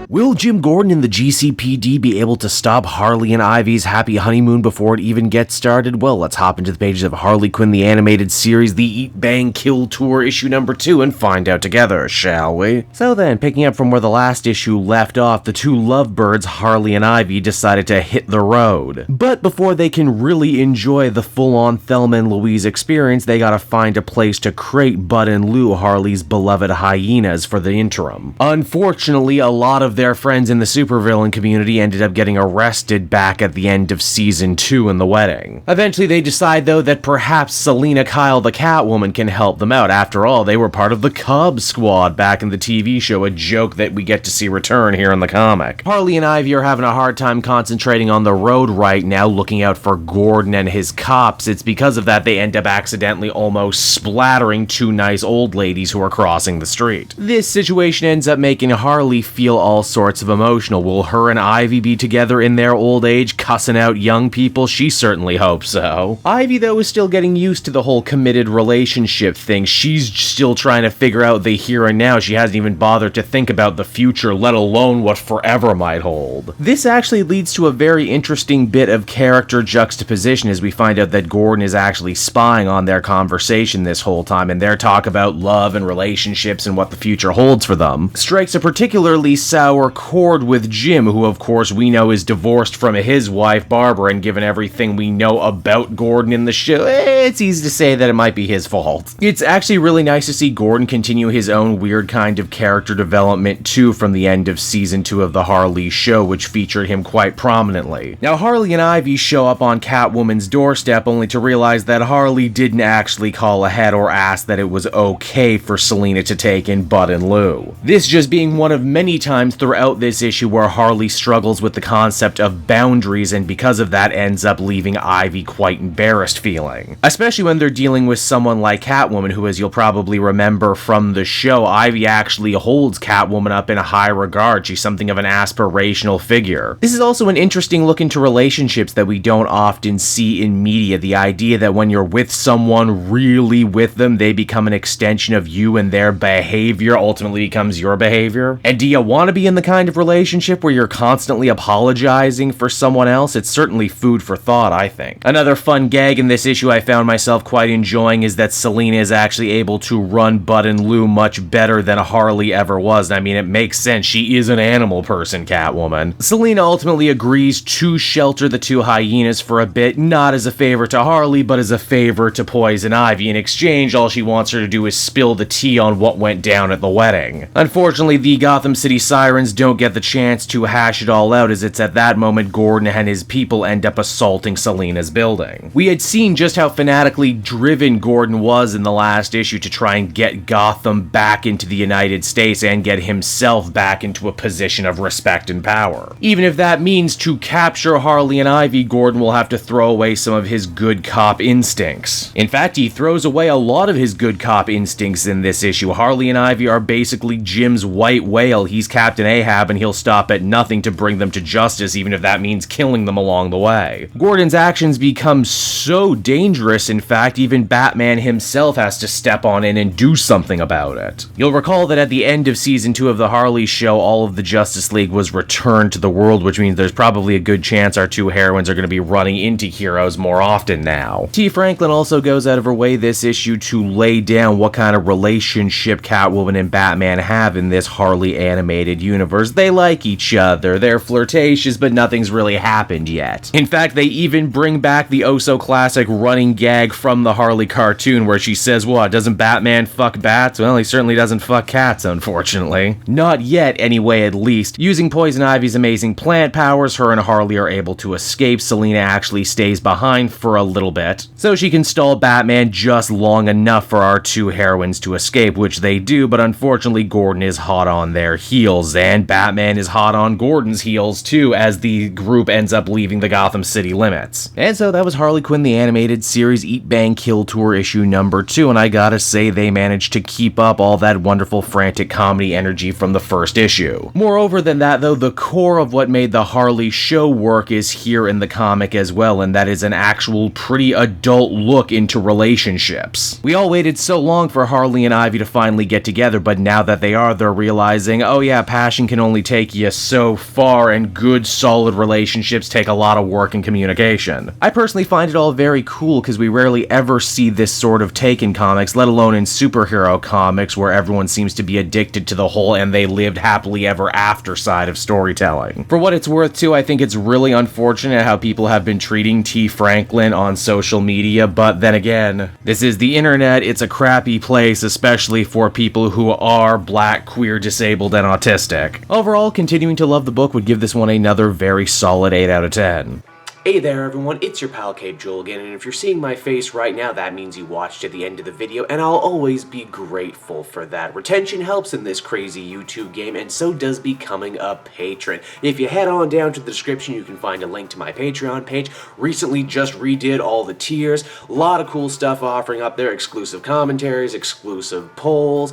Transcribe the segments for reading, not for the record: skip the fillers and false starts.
Will Jim Gordon and the GCPD be able to stop Harley and Ivy's happy honeymoon before it even gets started? Well, let's hop into the pages of Harley Quinn the Animated Series, the Eat, Bang, Kill Tour issue number 2 and find out together, shall we? So then, picking up from where the last issue left off, the two lovebirds, Harley and Ivy, decided to hit the road. But before they can really enjoy the full-on Thelma and Louise experience, they gotta find a place to crate Bud and Lou, Harley's beloved hyenas, for the interim. Unfortunately, a lot of their friends in the supervillain community ended up getting arrested back at the end of season 2 in the wedding. Eventually they decide though that perhaps Selina Kyle the Catwoman can help them out. After all, they were part of the Cub Squad back in the TV show, a joke that we get to see return here in the comic. Harley and Ivy are having a hard time concentrating on the road right now, looking out for Gordon and his cops. It's because of that they end up accidentally almost splattering two nice old ladies who are crossing the street. This situation ends up making Harley feel all sorts of emotional. Will her and Ivy be together in their old age, cussing out young people? She certainly hopes so. Ivy, though, is still getting used to the whole committed relationship thing. She's still trying to figure out the here and now. She hasn't even bothered to think about the future, let alone what forever might hold. This actually leads to a very interesting bit of character juxtaposition as we find out that Gordon is actually spying on their conversation this whole time, and their talk about love and relationships and what the future holds for them strikes a particularly sour chord with Jim, who of course we know is divorced from his wife Barbara, and given everything we know about Gordon in the show, it's easy to say that it might be his fault. It's actually really nice to see Gordon continue his own weird kind of character development too from the end of season 2 of the Harley show, which featured him quite prominently. Now Harley and Ivy show up on Catwoman's doorstep only to realize that Harley didn't actually call ahead or ask that it was okay for Selina to take in Bud and Lou. This just being one of many times throughout this issue where Harley struggles with the concept of boundaries, and because of that ends up leaving Ivy quite embarrassed feeling. Especially when they're dealing with someone like Catwoman, who, as you'll probably remember from the show, Ivy actually holds Catwoman up in a high regard. She's something of an aspirational figure. This is also an interesting look into relationships that we don't often see in media. The idea that when you're with someone, really with them, they become an extension of you and their behavior ultimately becomes your behavior. And do you want to be in the kind of relationship where you're constantly apologizing for someone else? It's certainly food for thought, I think. Another fun gag in this issue I found myself quite enjoying is that Selina is actually able to run Bud and Lou much better than Harley ever was. I mean, it makes sense. She is an animal person, Catwoman. Selina ultimately agrees to shelter the two hyenas for a bit, not as a favor to Harley, but as a favor to Poison Ivy. In exchange, all she wants her to do is spill the tea on what went down at the wedding. Unfortunately, the Gotham City Sirens don't get the chance to hash it all out, as it's at that moment Gordon and his people end up assaulting Selina's building. We had seen just how fanatically driven Gordon was in the last issue to try and get Gotham back into the United States and get himself back into a position of respect and power. Even if that means to capture Harley and Ivy, Gordon will have to throw away some of his good cop instincts. In fact, he throws away a lot of his good cop instincts in this issue. Harley and Ivy are basically Jim's white whale. He's Captain Ahab, and he'll stop at nothing to bring them to justice, even if that means killing them along the way. Gordon's actions become so dangerous, in fact, even Batman himself has to step on in and do something about it. You'll recall that at the end of season 2 of the Harley show, all of the Justice League was returned to the world, which means there's probably a good chance our two heroines are going to be running into heroes more often now. T. Franklin also goes out of her way this issue to lay down what kind of relationship Catwoman and Batman have in this Harley animated universe. They like each other, they're flirtatious, but nothing's really happened yet. In fact, they even bring back the oh-so-classic running gag from the Harley cartoon where she says, what, doesn't Batman fuck bats? Well, he certainly doesn't fuck cats, unfortunately. Not yet, anyway, at least. Using Poison Ivy's amazing plant powers, her and Harley are able to escape. Selina actually stays behind for a little bit, so she can stall Batman just long enough for our two heroines to escape, which they do, but unfortunately Gordon is hot on their heels, and Batman is hot on Gordon's heels too, as the group ends up leaving the Gotham City limits. And so that was Harley Quinn the Animated Series Eat, Bang, Kill Tour issue number 2, and I gotta say they managed to keep up all that wonderful frantic comedy energy from the first issue. Moreover than that though, the core of what made the Harley show work is here in the comic as well, and that is an actual pretty adult look into relationships. We all waited so long for Harley and Ivy to finally get together, but now that they are, they're realizing, oh yeah, passion passion can only take you so far, and good, solid relationships take a lot of work and communication. I personally find it all very cool because we rarely ever see this sort of take in comics, let alone in superhero comics where everyone seems to be addicted to the whole and they lived happily ever after side of storytelling. For what it's worth too, I think it's really unfortunate how people have been treating T. Franklin on social media, but then again, this is the internet, it's a crappy place, especially for people who are black, queer, disabled, and autistic. Overall, continuing to love the book would give this one another very solid 8 out of 10. Hey there everyone, it's your pal Cape Joel again, and if you're seeing my face right now, that means you watched to the end of the video, and I'll always be grateful for that. Retention helps in this crazy YouTube game, and so does becoming a patron. If you head on down to the description, you can find a link to my Patreon page. Recently just redid all the tiers, a lot of cool stuff offering up there, exclusive commentaries, exclusive polls,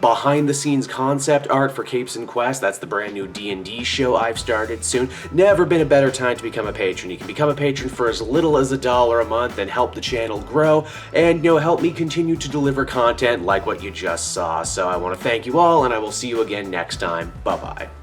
behind the scenes concept art for Capes and Quest, that's the brand new D&D show I've started soon. Never been a better time to become a patron. You can become a patron for as little as $1 a month and help the channel grow and, help me continue to deliver content like what you just saw. So I want to thank you all, and I will see you again next time. Bye-bye.